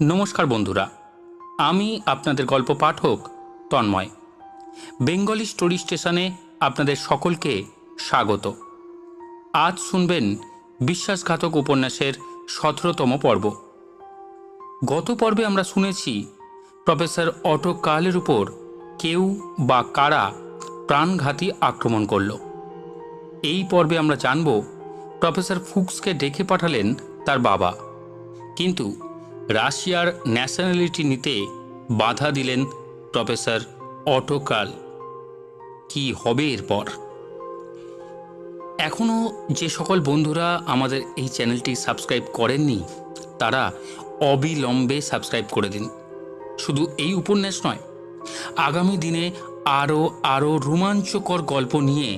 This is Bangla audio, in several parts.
নমস্কার বন্ধুরা, আমি আপনাদের গল্প পাঠক তন্ময়। বেঙ্গলি স্টোরি স্টেশনে আপনাদের সকলকে স্বাগত। আজ শুনবেন বিশ্বাসঘাতক উপন্যাসের 17তম পর্ব। গত পর্বে আমরা শুনেছি প্রফেসর অটো কার্লের উপর কেউ বা কারা প্রাণঘাতী আক্রমণ করল। এই পর্বে আমরা জানব প্রফেসর ফুক্সকে ডেকে পাঠালেন তার বাবা, কিন্তু রাশিয়ার ন্যাশনালিটি নিতে বাধা দিলেন প্রফেসর অটো কার্ল। কি হবে এরপর? এখনও যে সকল বন্ধুরা আমাদের এই চ্যানেলটি সাবস্ক্রাইব করেননি তারা অবিলম্বে সাবস্ক্রাইব করে দিন। শুধু এই উপন্যাস নয়, আগামী দিনে আরও রোমাঞ্চকর গল্প নিয়ে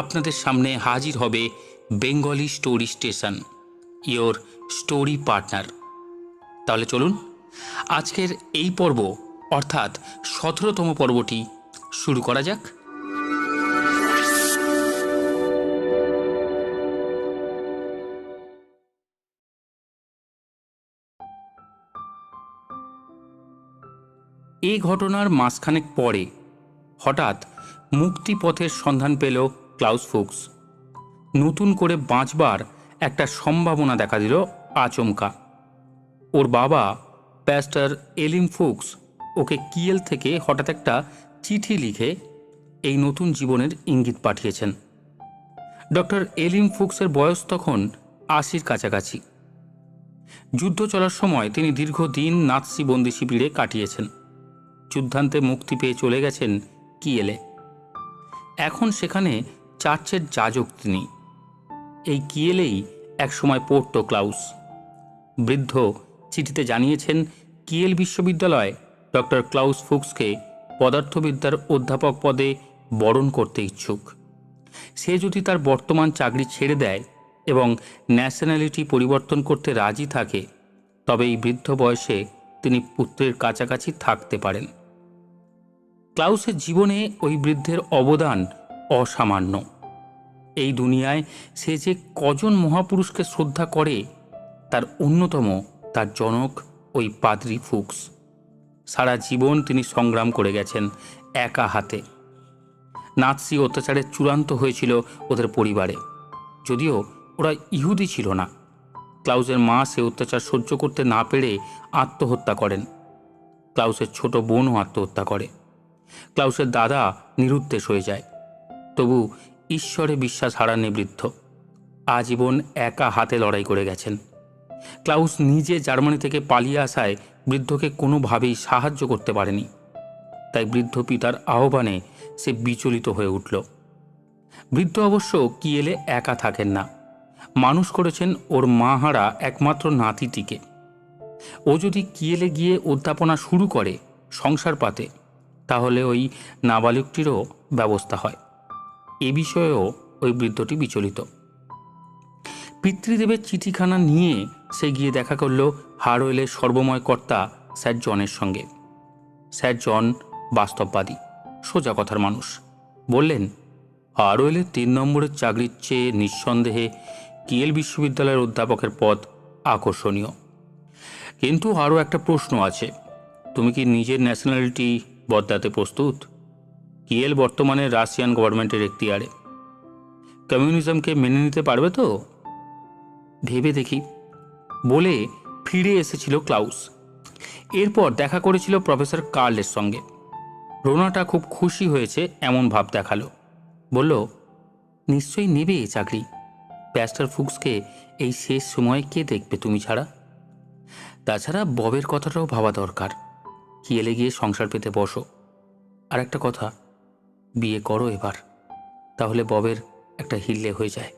আপনাদের সামনে হাজির হবে Bengali story station, your story partner. তাহলে চলুন আজকের এই পর্ব অর্থাৎ 17তম পর্বটি শুরু করা যাক। এই ঘটনার মাসখানেক পরে হঠাৎ মুক্তিপথের সন্ধান পেল ক্লাউস ফুক্স। নতুন করে বাঁচবার একটা সম্ভাবনা দেখা দিল আচমকা। ওর বাবা প্যাস্টার এলিম ফুক্স ওকে কিয়েল থেকে হঠাৎ একটা চিঠি লিখে এই নতুন জীবনের ইঙ্গিত পাঠিয়েছেন। ডক্টর এলিম ফুক্সের বয়স তখন 80-র কাছাকাছি। যুদ্ধ চলার সময় তিনি দীর্ঘদিন নাৎসি বন্দি শিবিরে কাটিয়েছেন। যুদ্ধান্তে মুক্তি পেয়ে চলে গেছেন কিয়েলে। এখন সেখানে চার্চের যাজক তিনি। এই কিয়েলেই একসময় পড়ত ক্লাউস। বৃদ্ধ চিঠিতে জানিয়েছেন কিয়েল বিশ্ববিদ্যালয় ডক্টর ক্লাউস ফুক্সকে পদার্থবিদ্যার অধ্যাপক পদে বরণ করতে ইচ্ছুক। সে যদি তার বর্তমান চাকরি ছেড়ে দেয় এবং ন্যাশনালিটি পরিবর্তন করতে রাজি থাকে, তবে এই বৃদ্ধ বয়সে তিনি পুত্রের কাছাকাছি থাকতে পারেন। ক্লাউসের জীবনে ওই বৃদ্ধের অবদান অসামান্য। এই দুনিয়ায় সে যে কজন মহাপুরুষকে শ্রদ্ধা করে তার অন্যতম তার জনক ওই পাদ্রি ফুক্স। সারা জীবন তিনি সংগ্রাম করে গেছেন একা হাতে। নাৎসি অত্যাচারের চূড়ান্ত হয়েছিল ওদের পরিবারে, যদিও ওরা ইহুদি ছিল না। ক্লাউসের মা সে অত্যাচার সহ্য করতে না পেরে আত্মহত্যা করেন। ক্লাউসের ছোট বোনও আত্মহত্যা করে। ক্লাউসের দাদা নিরুদ্দেশ হয়ে যায়। তবু ঈশ্বরে বিশ্বাস হারাননি বৃদ্ধ। আজীবন একা হাতে লড়াই করে গেছেন। ক্লাউস নিজে জার্মানি থেকে পালিয়ে আসায় বৃদ্ধকে কোনোভাবেই সাহায্য করতে পারেনি। তাই বৃদ্ধ পিতার আহ্বানে সে বিচলিত হয়ে উঠল। বৃদ্ধ অবশ্য কিয়েলে একা থাকেন না। মানুষ করেছেন ওর মা হারা একমাত্র নাতিটিকে। ও যদি কিয়েলে গিয়ে অধ্যাপনা শুরু করে, সংসার পাতে, তাহলে ওই নাবালকটিরও ব্যবস্থা হয়। এ বিষয়েও ওই বৃদ্ধটি বিচলিত। পিতৃদেবের চিঠিখানা নিয়ে সে গিয়ে দেখা করল হারওয়েলের সর্বময় কর্তা স্যার জনের সঙ্গে। স্যার জন বাস্তববাদী, সোজা কথার মানুষ। বললেন, হারওয়েলের 3 নম্বরের চাকরির চেয়ে নিঃসন্দেহে কিয়েল বিশ্ববিদ্যালয়ের অধ্যাপকের পদ আকর্ষণীয়। কিন্তু আরও একটা প্রশ্ন আছে। তুমি কি নিজের ন্যাশনালিটি বদলাতে প্রস্তুত? কিয়েল বর্তমানে রাশিয়ান গভর্নমেন্টের এখতিয়ারে। কমিউনিজমকে মেনে নিতে পারবে তো? ভেবে দেখি বলে ফিরে এসেছিল ক্লাউস। এরপর দেখা করেছিল প্রফেসর কার্লের সঙ্গে। রোনাটা খুব খুশি হয়েছে এমন ভাব দেখালো। বলল, নিশ্চয়ই নেবে এই চাকরি। প্যাস্টার ফুক্সকে এই শেষ সময়ে কে দেখবে তুমি ছাড়া? তাছাড়া ববের কথাটাও ভাবা দরকার। কিয়েলে গিয়ে সংসার পেতে বসো। আর একটা কথা, বিয়ে করো এবার, তাহলে ববের একটা হিল্লে হয়ে যায়।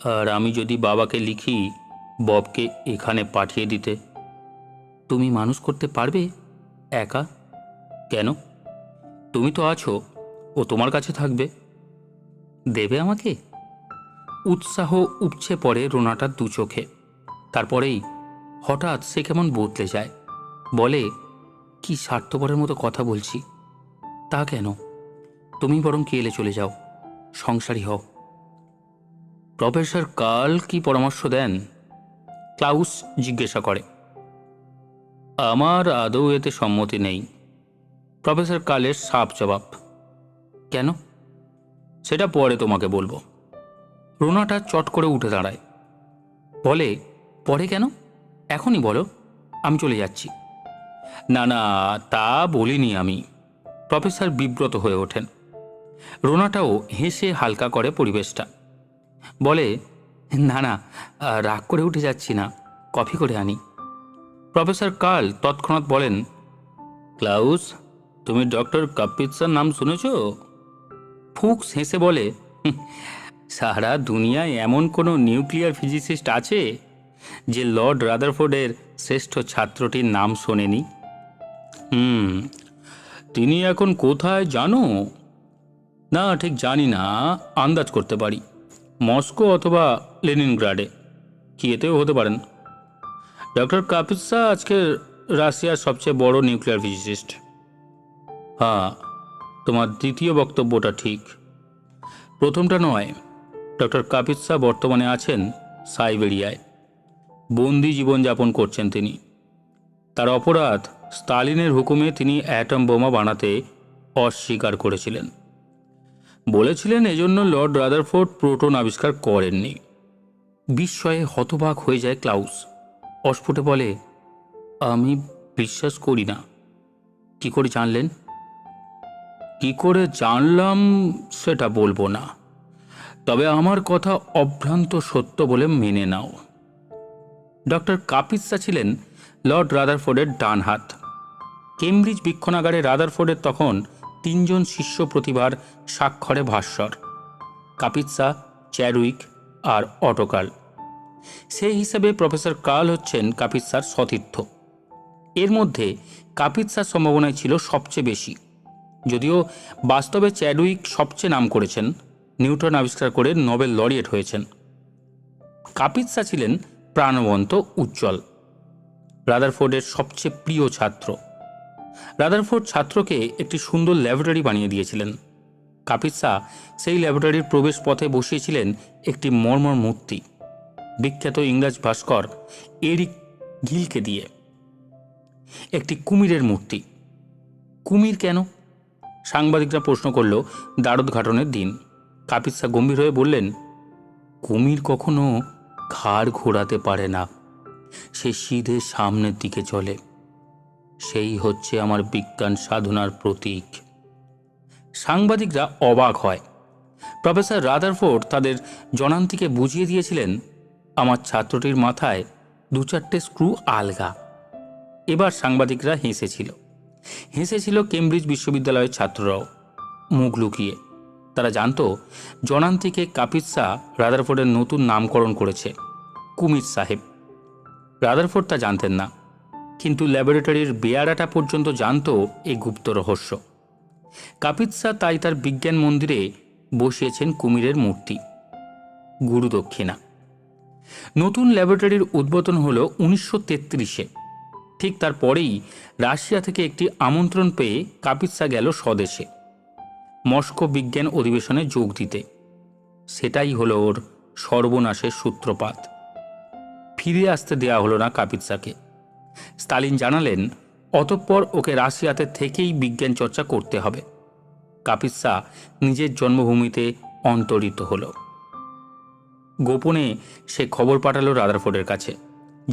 আর আমি যদি বাবাকে লিখি ববকে এখানে পাঠিয়ে দিতে, তুমি মানুষ করতে পারবে একা? কেন? তুমি তো আছো, ও তোমার কাছে থাকবে। দেবে আমাকে? উৎসাহ উপচে পড়ে রোনাটার দু চোখে। তারপরেই হঠাৎ সে কেমন বদলে যায়। বলে, কি স্বার্থপরের মতো কথা বলছি। তা কেন? তুমি বরং কিয়েলে চলে যাও, সংসারী হও। প্রফেসর কার্ল কি পরামর্শ দেন? ক্লাউস জিজ্ঞাসা করে। আমার আদৌ এতে সম্মতি নেই, প্রফেসর কালের সাফ জবাব। কেন? সেটা পরে তোমাকে বলবো। রুনাটা চট করে উঠে দাঁড়ায়, বলে, পরে কেন? এখনই বলো, আমি চলে যাচ্ছি। না না, তা বলিনি আমি। প্রফেসর বিব্রত হয়ে ওঠেন। রুনাটাও হেসে হালকা করে পরিবেশটা, বলে, না না, রাগ করে উঠে যাচ্ছি না, কফি করে আনি। প্রফেসর কার্ল তৎক্ষণাৎ বলেন, ক্লাউস, তুমি ডক্টর কাপিৎসার নাম শুনেছ? ফুক্স হেসে বলে, সারা দুনিয়ায় এমন কোনো নিউক্লিয়ার ফিজিসিস্ট আছে যে লর্ড রাদারফোর্ডের শ্রেষ্ঠ ছাত্রটির নাম শোনেনি? তিনি এখন কোথায় জানো? না, ঠিক জানি না, আন্দাজ করতে পারি, মস্কো অথবা লেনিনগ্রাডে। কি এতেও হতে পারেন। ডক্টর কাপিৎসা আজকে রাশিয়ার সবচেয়ে বড় নিউক্লিয়ার ফিজিসিস্ট। হ্যাঁ, তোমার দ্বিতীয় বক্তব্যটা ঠিক, প্রথমটা নয়। ডক্টর কাপিৎসা বর্তমানে আছেন সাইবেরিয়ায়, বন্দি জীবনযাপন করছেন তিনি। তার অপরাধ, স্টালিনের হুকুমে তিনি অ্যাটম বোমা বানাতে অস্বীকার করেছিলেন। বলেছিলেন এজন্য লর্ড রাদারফোর্ড প্রোটন আবিষ্কার করেননি। বিস্ময়ে হতবাক হয়ে যায় ক্লাউস। অস্ফুটে বলে, আমি বিশ্বাস করি না। কি করে জানলেন? কি করে জানলাম সেটা বলবো না, তবে আমার কথা অভ্রান্ত সত্য বলে মেনে নাও। ডক্টর কাপিৎসা ছিলেন লর্ড রাদারফোর্ডের ডান হাত। কেমব্রিজ বীক্ষণাগারে রাদারফোর্ডের তখন 3 জন শিষ্য প্রতিভার স্বাক্ষরে ভাস্বর, কাপিৎসা, চ্যাডউইক আর অটোকার্ল। সেই হিসাবে প্রফেসর কার্ল হচ্ছেন কাপিৎসার সতীর্থ। এর মধ্যে কাপিৎসার সম্ভাবনাই ছিল সবচেয়ে বেশি, যদিও বাস্তবে চ্যাডউইক সবচেয়ে নাম করেছেন, নিউটন আবিষ্কার করে নোবেল লরিয়েট হয়েছেন। কাপিৎসা ছিলেন প্রাণবন্ত, উজ্জ্বল, রাদারফোর্ডের সবচেয়ে প্রিয় ছাত্র। রাদারফোর্ড ছাত্রকে একটি সুন্দর ল্যাবরেটরি বানিয়ে দিয়েছিলেন। কাপিৎসা সেই ল্যাবরেটরির প্রবেশ পথে বসিয়েছিলেন একটি মর্মর মূর্তি, বিখ্যাত ইংরেজ ভাস্কর এরিক গিলকে দিয়ে, একটি কুমিরের মূর্তি। কুমির কেন? সাংবাদিকরা প্রশ্ন করল দ্বারোদ্ঘাটনের দিন। কাপিৎসা গম্ভীর হয়ে বললেন, কুমির কখনো ঘাড় ঘোরাতে পারে না, সে সিধে সামনের দিকে চলে। সেই হচ্ছে আমার বিজ্ঞান সাধনার প্রতীক। সাংবাদিকরা অবাক হয়। প্রফেসর রাদারফোর্ড তাদের জনান্তিকে বুঝিয়ে দিয়েছিলেন, আমার ছাত্রটির মাথায় 2-4টে স্ক্রু আলগা। এবার সাংবাদিকরা হেসেছিল কেমব্রিজ বিশ্ববিদ্যালয়ের ছাত্ররাও, মুখ লুকিয়ে। তারা জানত জনান্তিকে কাপিৎসা রাদারফোর্ডের নতুন নামকরণ করেছে, কুমির সাহেব। রাদারফোর্ড তা জানতেন না, কিন্তু ল্যাবরেটরির বেয়ারাটা পর্যন্ত জানত এই গুপ্ত রহস্য। কাপিৎসা তাই তার বিজ্ঞান মন্দিরে বসিয়েছেন কুমিরের মূর্তি, গুরুদক্ষিণা। নতুন ল্যাবরেটরির উদ্বোধন হল 1933-এ। ঠিক তারপরেই রাশিয়া থেকে একটি আমন্ত্রণ পেয়ে কাপিৎসা গেল স্বদেশে, মস্কো বিজ্ঞান অধিবেশনে যোগ দিতে। সেটাই হলো ওর সর্বনাশের সূত্রপাত। ফিরে আসতে দেয়া হলো না কাপিৎসাকে। স্টালিন জানালেন, অতঃপর ওকে রাশিয়াতে থেকেই বিজ্ঞান চর্চা করতে হবে। কাপিৎসা নিজের জন্মভূমিতে অন্তরিত হল। গোপনে সে খবর পাঠালো রাদারফোর্ডের কাছে,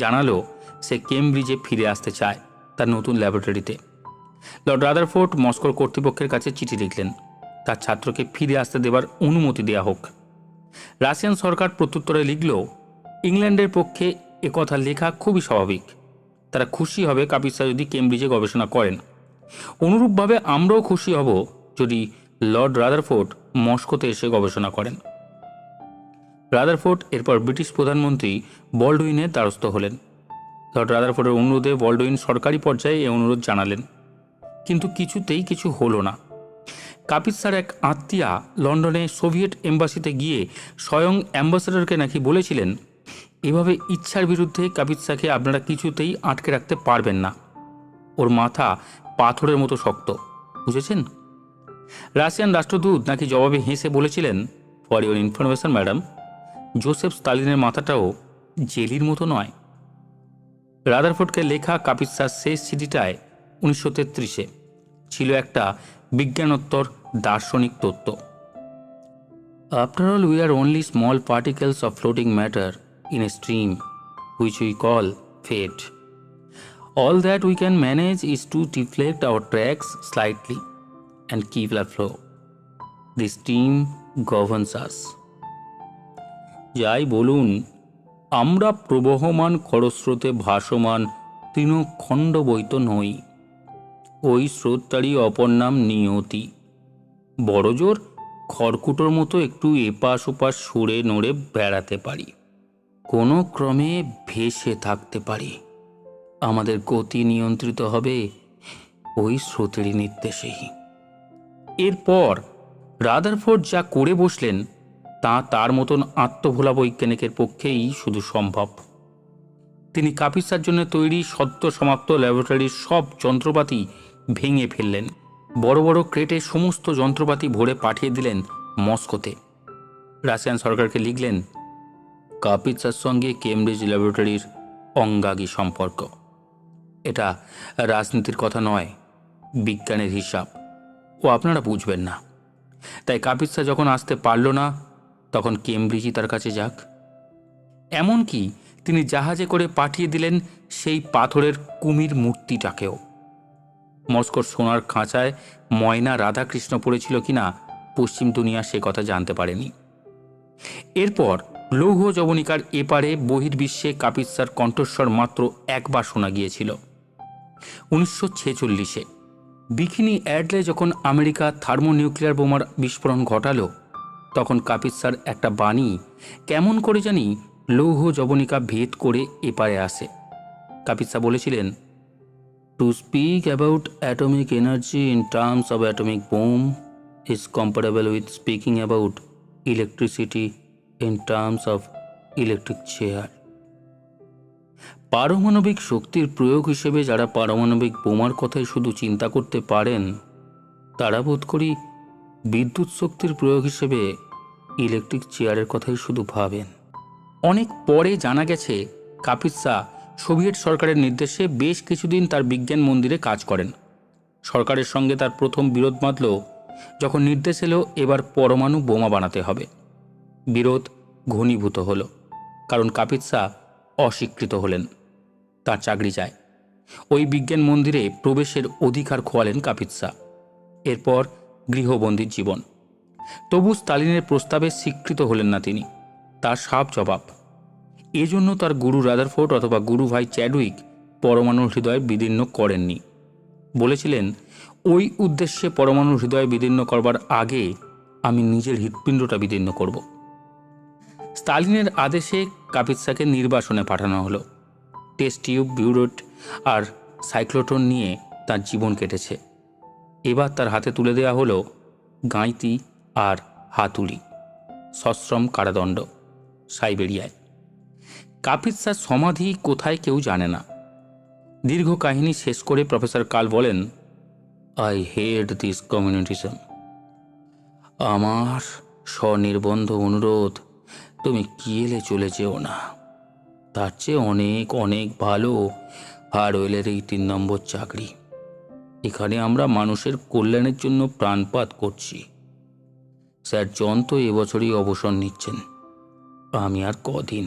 জানালো সে কেমব্রিজে ফিরে আসতে চায়, তার নতুন ল্যাবরেটরিতে। লর্ড রাদারফোর্ড মস্কোর কর্তৃপক্ষের কাছে চিঠি লিখলেন, তার ছাত্রকে ফিরে আসতে দেবার অনুমতি দেয়া হোক। রাশিয়ান সরকার প্রত্যুত্তরে লিখল, ইংল্যান্ডের পক্ষে একথা লেখা খুবই স্বাভাবিক। তারা খুশি হবে কাপিৎসা যদি কেমব্রিজে গবেষণা করেন। অনুরূপভাবে আমরাও খুশি হব যদি লর্ড রাদারফোর্ড মস্কোতে এসে গবেষণা করেন। রাদারফোর্ড এরপর ব্রিটিশ প্রধানমন্ত্রী বলডুইনের দ্বারস্থ হলেন। লর্ড রাদারফোর্ডের অনুরোধে বলডুইন সরকারি পর্যায়ে এই অনুরোধ জানালেন, কিন্তু কিছুতেই কিছু হলো না। কাপিৎসার এক আত্মীয়া লন্ডনে সোভিয়েত এম্বাসিতে গিয়ে স্বয়ং অ্যাম্বাসেডরকে নাকি বলেছিলেন, এভাবে ইচ্ছার বিরুদ্ধে কাপিৎসাকে আপনারা কিছুতেই আটকে রাখতে পারবেন না, ওর মাথা পাথরের মতো শক্ত, বুঝেছেন? রাশিয়ান রাষ্ট্রদূত নাকি জবাবে হেসে বলেছিলেন, for your information madam, Joseph স্টালিনের মাথাটাও জেলির মতো নয়। রাদারফোর্ডকে লেখা কাপিৎসার শেষ চিঠিটায় 1933-এ ছিল একটা বিজ্ঞানোত্তর দার্শনিক তত্ত্ব। After all, we are only small particles of floating matter in a stream which we call fate. All that we can manage is to deflect our tracks slightly and keep the flow. The stream governs us. যাই বলুন, আমরা প্রবহমান খরস্রোতে ভাসমান তৃণখণ্ডবৈত নই। ওই স্রোতটারই অপর নাম নিয়তি। বড়জোর খড়কুটোর মতো একটু এপাশ ওপাশ সরে নড়ে বেড়াতে পারি, কোনো ক্রমে ভেসে থাকতে পারি। আমাদের গতি নিয়ন্ত্রিত হবে ওই স্রোতেরই নির্দেশেই। এরপর রাদারফোর্ড যা করে বসলেন তা তার মতন আত্মভোলা বৈজ্ঞানিকের পক্ষেই শুধু সম্ভব। তিনি কাপিৎসার জন্য তৈরি সদ্য সমাপ্ত ল্যাবরেটরির সব যন্ত্রপাতি ভেঙে ফেললেন, বড় বড় ক্রেটে সমস্ত যন্ত্রপাতি ভরে পাঠিয়ে দিলেন মস্কোতে। রাশিয়ান সরকারকে লিখলেন, কাপিৎসার সঙ্গে কেমব্রিজ ল্যাবরেটরির অঙ্গাগী সম্পর্ক। এটা রাজনীতির কথা নয়, বিজ্ঞানের হিসাব। ও আপনারা বুঝবেন না। তাই কাপিৎসা যখন আসতে পারল না, তখন কেমব্রিজই তার কাছে যাক। এমনকি তিনি জাহাজে করে পাঠিয়ে দিলেন সেই পাথরের কুমির মূর্তিটাকেও। মস্কোর সোনার খাঁচায় ময়না রাধাকৃষ্ণ পড়েছিল কিনা পশ্চিম দুনিয়া সে কথা জানতে পারেনি। এরপর লৌহ যবনিকার এপারে বহির্বিশ্বে কাপিৎসার কণ্ঠস্বর মাত্র একবার শোনা গিয়েছিল, 1946-এ বিকিনি অ্যাডলে যখন আমেরিকা থার্মোনিউক্লিয়ার বোমার বিস্ফোরণ ঘটালো, তখন কাপিৎসার একটা বাণী কেমন করে জানি লৌহ যবনিকা ভেদ করে এপারে আসে। কাপিৎসা বলেছিলেন, to speak about atomic energy in terms of atomic bomb is comparable with speaking about electricity in terms of electric chair. পারমাণবিক শক্তির প্রয়োগ হিসেবে যারা পারমাণবিক বোমার কথাই শুধু চিন্তা করতে পারেন, তারা বোধ করি বিদ্যুৎ শক্তির প্রয়োগ হিসেবে ইলেকট্রিক চেয়ারের কথাই শুধু ভাবেন। অনেক পরে জানা গেছে কাপিৎসা সোভিয়েত সরকারের নির্দেশে বেশ কিছুদিন তার বিজ্ঞান মন্দিরে কাজ করেন। সরকারের সঙ্গে তার প্রথম বিরোধ বাঁধল যখন নির্দেশ এলো এবার পরমাণু বোমা বানাতে হবে। বিরোধ ঘনীভূত হলো, কারণ কাপিৎসা অস্বীকৃত হলেন। তার চাকরি যায়। ওই বিজ্ঞান মন্দিরে প্রবেশের অধিকার খোয়ালেন কাপিৎসা। এরপর গৃহবন্দীর জীবন। তবু স্তালিনের প্রস্তাবে স্বীকৃত হলেন না তিনি। তার সাফ জবাব। এজন্য তার গুরু রাদারফোর্ড অথবা গুরু ভাই চ্যাডউইক পরমাণুর হৃদয় বিদীর্ণ করেননি। বলেছিলেন, ওই উদ্দেশ্যে পরমাণুর হৃদয় বিদীর্ণ করবার আগে আমি নিজের হৃৎপিণ্ডটা বিদীর্ণ করব। স্তালিনের আদেশে কাপিৎসাকে নির্বাসনে পাঠানো হলো। টেস্ট টিউব, বিউরেট আর সাইক্লোট্রন নিয়ে তার জীবন কেটেছে। এবার তার হাতে তুলে দেওয়া হলো গাঁইতি আর হাতুড়ি। সশ্রম কারাদণ্ড সাইবেরিয়ায়। কাপিৎসার সমাধি কোথায় কেউ জানে না। দীর্ঘ কাহিনী শেষ করে প্রফেসর কাল বলেন, আই হেট দিস কমিউনিটিজম। আমার স্বনির্বন্ধ অনুরোধ, তুমি কিয়েলে চলে যেও না। তার চেয়ে অনেক অনেক ভালো হারওয়েলের এই 3 নম্বর চাকরি। এখানে আমরা মানুষের কল্যাণের জন্য প্রাণপাত করছি। স্যার জন তো এবছরই অবসর নিচ্ছেন। আমি আর কদিন,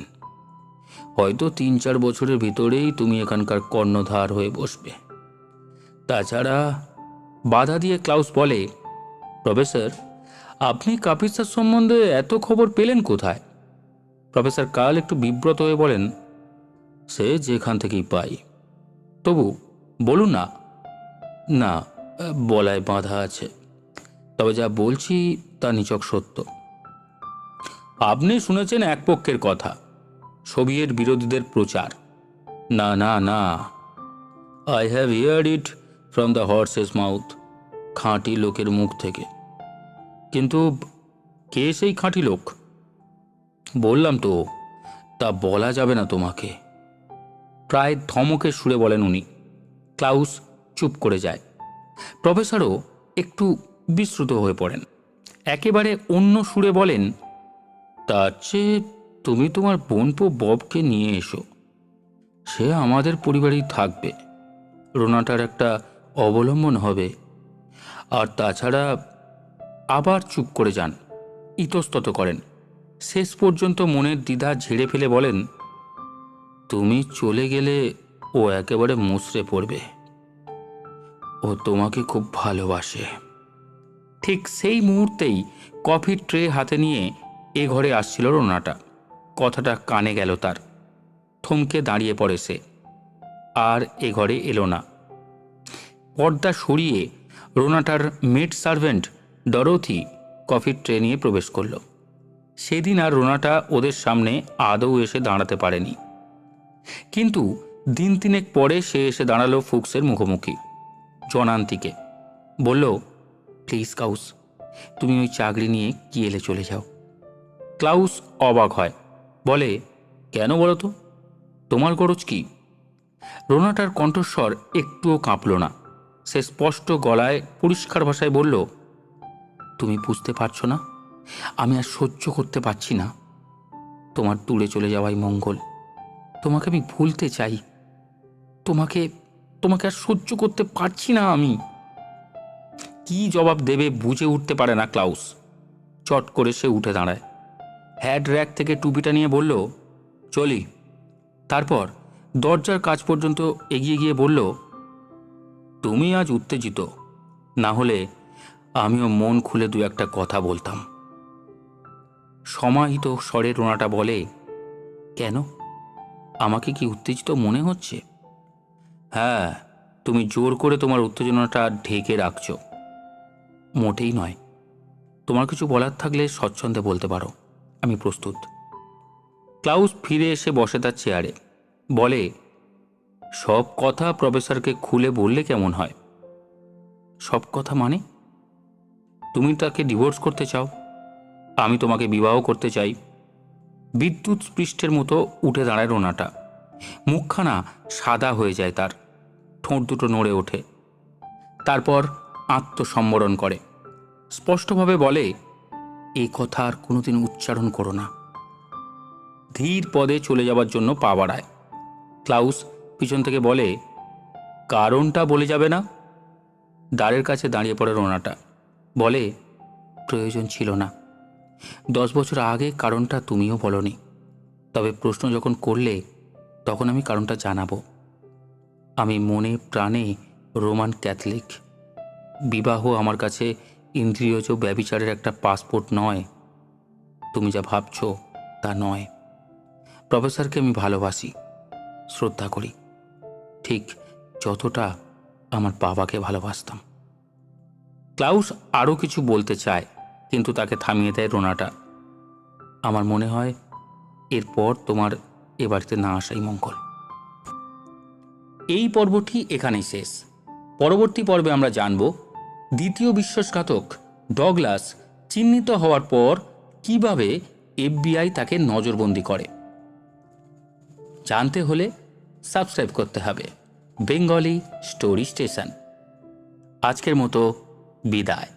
হয়তো 3-4 বছরের ভিতরেই তুমি এখানকার কর্ণধার হয়ে বসবে। তাছাড়া বাধা দিয়ে ক্লাউস বলে, প্রফেসর, আপনি কাপিৎসার সম্বন্ধে এত খবর পেলেন কোথায়? প্রফেসর কাল একটু বিব্রত হয়ে বলেন, সে যেখান থেকেই পাই। তবু বলুন না। না, বলায় বাধা আছে, তবে যা বলছি তা নিছক সত্য। আপনি শুনেছেন এক পক্ষের কথা, সোভিয়েত বিরোধীদের প্রচার। না না না, I have heard it from the horse's mouth, খাঁটি লোকের মুখ থেকে। কিন্তু কে সেই খাঁটি লোক? বললাম তো, তা বলা যাবে না তোমাকে। প্রায় ধমকের সুরে বলেন উনি। ক্লাউস চুপ করে যায়। প্রফেসরও একটু বিস্মৃত হয়ে পড়েন। একেবারে অন্য সুরে বলেন, তার চেয়ে তুমি তোমার বোনপো ববকে নিয়ে এসো। সে আমাদের পরিবারেই থাকবে, রোনাটার একটা অবলম্বন হবে। আর তাছাড়া আবার চুপ করে যান, ইতস্তত করেন। শেষ পর্যন্ত মনের দ্বিধা ঝেড়ে ফেলে বলেন, তুমি চলে গেলে ও একেবারে মুচড়ে পড়বে। ও তোমাকে খুব ভালোবাসে। ঠিক সেই মুহূর্তেই কফির ট্রে হাতে নিয়ে এ ঘরে আসছিল রোনাটা। কথাটা কানে গেল তার। থমকে দাঁড়িয়ে পড়ে সে, আর এ ঘরে এলো না। পর্দা সরিয়ে রোনাটার মেড সার্ভেন্ট ডরোথি কফির ট্রে নিয়ে প্রবেশ করল। সেদিন আর রোনাটা ওদের সামনে আদৌ এসে দাঁড়াতে পারেনি। কিন্তু দিন তিনেক পরে সে এসে দাঁড়ালো ফুক্সের মুখোমুখি, জনান্তিকে। বলল, প্লিজ ক্লাউস, তুমি ওই চাকরি নিয়ে কিয়েলে চলে যাও। ক্লাউস অবাক হয়, বলে, কেন বলো তো, তোমার গরজ কি? রোনাটার কণ্ঠস্বর একটুও কাঁপল না। সে স্পষ্ট গলায় পরিষ্কার ভাষায় বলল, তুমি বুঝতে পারছো না, আমি আর সহ্য করতে পারছি না তোমার দূরে চলে যাওয়াই মঙ্গল। তোমাকে আমি ভুলতে চাই, তোমাকে তোমাকে আর সহ্য করতে পারছি না আমি। কি জবাব দেবে বুঝে উঠতে পারে না ক্লাউস। চট করে সে উঠে দাঁড়ায়, হ্যাড র্যাক থেকে টুপিটা নিয়ে বলল, চলি। তারপর দরজার কাছ পর্যন্ত এগিয়ে গিয়ে বলল, তুমি আজ উত্তেজিত, না হলে আমিও মন খুলে দু একটা কথা বলতাম। সমাহিত স্বরে রোনাটা বলে, কেন, আমাকে কি উত্তেজিত মনে হচ্ছে? হ্যাঁ, তুমি জোর করে তোমার উত্তেজনাটা ঢেকে রাখছো। মোটেই নয়, তোমার কিছু বলার থাকলে স্বচ্ছন্দে বলতে পারো, আমি প্রস্তুত। ক্লাউস ফিরে এসে বসে তার চেয়ারে, বলে, সব কথা প্রফেসরকে খুলে বললে কেমন হয়? সব কথা মানে? তুমি তাকে ডিভোর্স করতে চাও, আমি তোমাকে বিবাহ করতে চাই। বিদ্যুৎ স্পৃষ্টের মতো উঠে দাঁড়ায় রোনাটা। মুখখানা সাদা হয়ে যায় তার, ঠোঁট দুটো নড়ে ওঠে। তারপর আত্মসম্বরণ করে, স্পষ্টভাবে বলে, এই কথা আর কোনোদিন উচ্চারণ করো না। ধীর পদে চলে যাবার জন্য পা বাড়ায়। ক্লাউস পিছন থেকে বলে, কারণটা বলে যাবে না? দ্বারের কাছে দাঁড়িয়ে পড়ে রোনাটা, বলে, প্রয়োজন ছিল না। 10 বছর আগে কারণটা তুমিও বলনি, তবে প্রশ্ন যখন করলে তখন আমি কারণটা জানাবো। আমি মনে প্রাণে রোমান ক্যাথলিক। বিবাহ আমার কাছে ইন্দ্রিয়জ ব্যভিচারের একটা পাসপোর্ট নয়। তুমি যা ভাবছ তা নয়। প্রফেসরকে আমি ভালোবাসি, শ্রদ্ধা করি, ঠিক যতটা আমার বাবাকে ভালোবাসতাম। ক্লাউস আরও কিছু বলতে চায়, কিন্তু তাকে থামিয়ে দেয় রোনাটা। আমার মনে হয় এরপর তোমার এ বাড়িতে না আসাই মঙ্গল। এই পর্বটি এখানেই শেষ। পরবর্তী পর্বে আমরা জানব দ্বিতীয় বিশ্বাসঘাতক ডগলাস চিহ্নিত হওয়ার পর কিভাবে FBI তাকে নজরবন্দি করে। জানতে হলে সাবস্ক্রাইব করতে হবে বেঙ্গলি স্টোরি স্টেশন। আজকের মতো বিদায়।